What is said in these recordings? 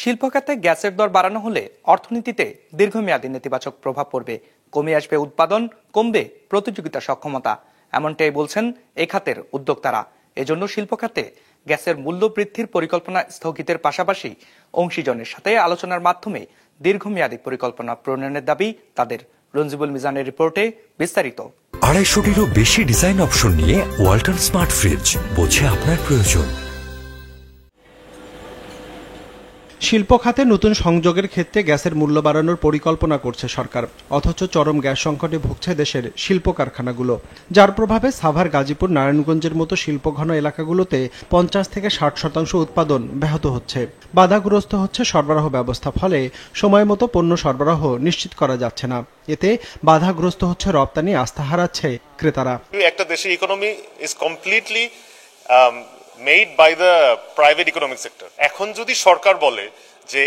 শিল্প খাতে গ্যাসের দর বাড়ানো হলে অর্থনীতিতে দীর্ঘমেয়াদী নেতিবাচক প্রভাব পড়বে, কমে আসবে উৎপাদন, কমবে প্রতিযোগিতা সক্ষমতা, এমনটাই বলছেন এই খাতের উদ্যোক্তারা। এজন্য শিল্প খাতে গ্যাসের মূল্য বৃদ্ধির পরিকল্পনা স্থগিতের পাশাপাশি অংশীজনের সাথে আলোচনার মাধ্যমে দীর্ঘমেয়াদী পরিকল্পনা প্রণয়নের দাবি তাদের। রঞ্জিবুল মিজানের রিপোর্টে বিস্তারিত। 250-টিরও বেশি ডিজাইন অপশন নিয়ে ওয়ালটন স্মার্ট ফ্রিজ, বোঝে আপনার প্রয়োজন। শিল্প খাতে নতুন সংযোগের ক্ষেত্রে গ্যাসের মূল্য বাড়ানোর পরিকল্পনা করছে সরকার, অথচ চরম গ্যাস সংকটে ভুগছে দেশের শিল্প কারখানাগুলো, যার প্রভাবে সাভার, গাজীপুর, নারায়ণগঞ্জের মতো শিল্পঘন এলাকাগুলোতে 50 থেকে 60% উৎপাদন ব্যাহত হচ্ছে। বাধাগ্রস্ত হচ্ছে সরবরাহ ব্যবস্থা, ফলে সময় মতো পণ্য সরবরাহ নিশ্চিত করা যাচ্ছে না। এতে বাধাগ্রস্ত হচ্ছে রপ্তানি, আস্থা হারাচ্ছে ক্রেতারা। একটা দেশের economy is completely made by the private economic sector. এখন যদি সরকার বলে যে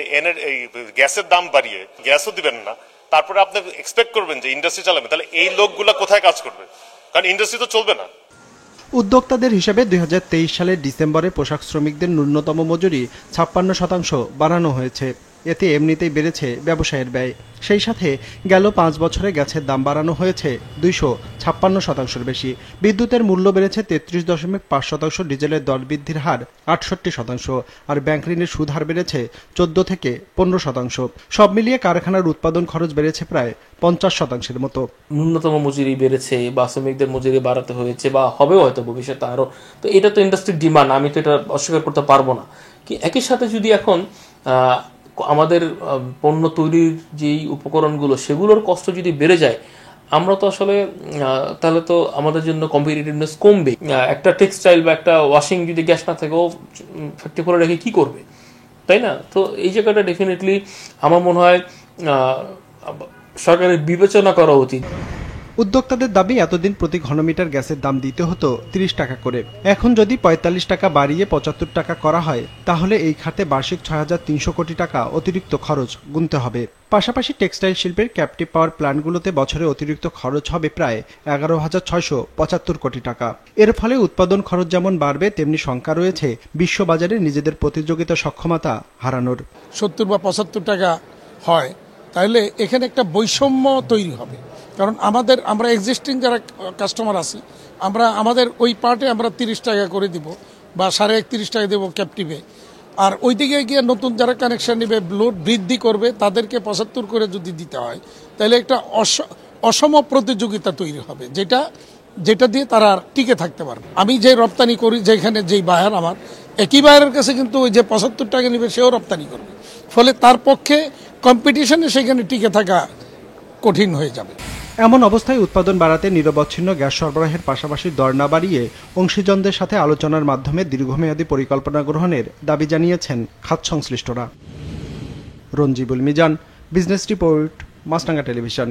এই গ্যাসের দাম বাড়িয়ে গ্যাসও দিবেন না, তারপরে আপনি এক্সপেক্ট করবেন যে ইন্ডাস্ট্রি চালাবে, তাহলে এই লোকগুলা কোথায় কাজ করবে? কারণ ইন্ডাস্ট্রি তো চলবে না। উদ্যোক্তাদের হিসেবে 2023 সালের ডিসেম্বরে পোশাক শ্রমিকদের ন্যূনতম মজুরি 56% বাড়ানো হয়েছে। এতে এমনিতেই বেড়েছে ব্যবসায়ের ব্যয়। সেই সাথে গেল 5 বছরে গ্যাসের দাম বাড়ানো হয়েছে 256% বেশি। বিদ্যুতের মূল্য বেড়েছে 33.5%, ডিজেলের দর বৃদ্ধির হার 68%, আর ব্যাংক ঋণের সুদ হার বেড়েছে 14 থেকে 15%। সব মিলিয়ে কারখানার উৎপাদন খরচ বেড়েছে প্রায় 50% মতো। ন্যূনতম মজুরি বেড়েছে বা শ্রমিকদের মজুরি বাড়াতে হয়েছে বা হবেও হয়তো ভবিষ্যতে আরো। তো এটা তো ইন্ডাস্ট্রির ডিমান্ড, আমি তো এটা অস্বীকার করতে পারবো না। কি একই সাথে যদি এখন আমাদের পণ্য তৈরির যেই উপকরণগুলো সেগুলোর কষ্ট যদি বেড়ে যায়, আমরা তো আসলে তাহলে তো আমাদের জন্য কম্পিটিটিভনেস কমবে। একটা টেক্সটাইল বা একটা ওয়াশিং যদি গ্যাস না থাকে, ও ফ্যাক্টরি করে রেখে কি করবে, তাই না? তো এই জায়গাটা ডেফিনেটলি আমার মনে হয় সরকারের বিবেচনা করা উচিত। উদ্যোক্তাদের দাবি, এতদিন প্রতি ঘনমিটার গ্যাসের দাম দিতে হতো 30 টাকা করে। এখন যদি 45 টাকা বাড়িয়ে 75 টাকা করা হয়, তাহলে এই খাতে বার্ষিক 6300 কোটি টাকা অতিরিক্ত খরচ গুনতে হবে। পাশাপাশি টেক্সটাইল শিল্পের ক্যাপটিভ পাওয়ার প্ল্যান্টগুলোতে বছরে অতিরিক্ত খরচ হবে প্রায় 11,675 কোটি টাকা। এর ফলে উৎপাদন খরচ যেমন বাড়বে, তেমনি শঙ্কা রয়েছে বিশ্ববাজারে নিজেদের প্রতিযোগিতা সক্ষমতা হারানোর। 70 বা 75 টাকা হয়, তাহলে এখানে একটা বৈষম্য তৈরি হবে। কারণ আমরা এক্সিস্টিং যারা কাস্টমার আছি, আমাদের ওই পার্টে আমরা 30 টাকা করে দিব বা 31.5 টাকা দেবো ক্যাপটিভে, আর ওইদিকে গিয়ে নতুন যারা কানেকশন নেবে, লোড বৃদ্ধি করবে, তাদেরকে 75 করে যদি দিতে হয়, তাহলে একটা অসম প্রতিযোগিতা তৈরি হবে, যেটা দিয়ে তারা টিকে থাকতে পারবে। আমি যে রপ্তানি করি, যেখানে যেই বায়ার, আমার একই বায়ারের কাছে কিন্তু ওই যে 75 টাকা নেবে সেও রপ্তানি করবে, ফলে তার পক্ষে কম্পিটিশনে সেখানে টিকে থাকা কঠিন হয়ে যাবে। এমন অবস্থায় উৎপাদন বাড়াতে নিরবচ্ছিন্ন গ্যাস সরবরাহের পাশাপাশি দর না বাড়িয়ে অংশীজনদের সাথে আলোচনার মাধ্যমে দীর্ঘমেয়াদী পরিকল্পনা গ্রহণের দাবি জানিয়েছেন খাত সংশ্লিষ্টরা। রঞ্জিবুল মিজান, বিজনেস রিপোর্ট, মাছরাঙা টেলিভিশন।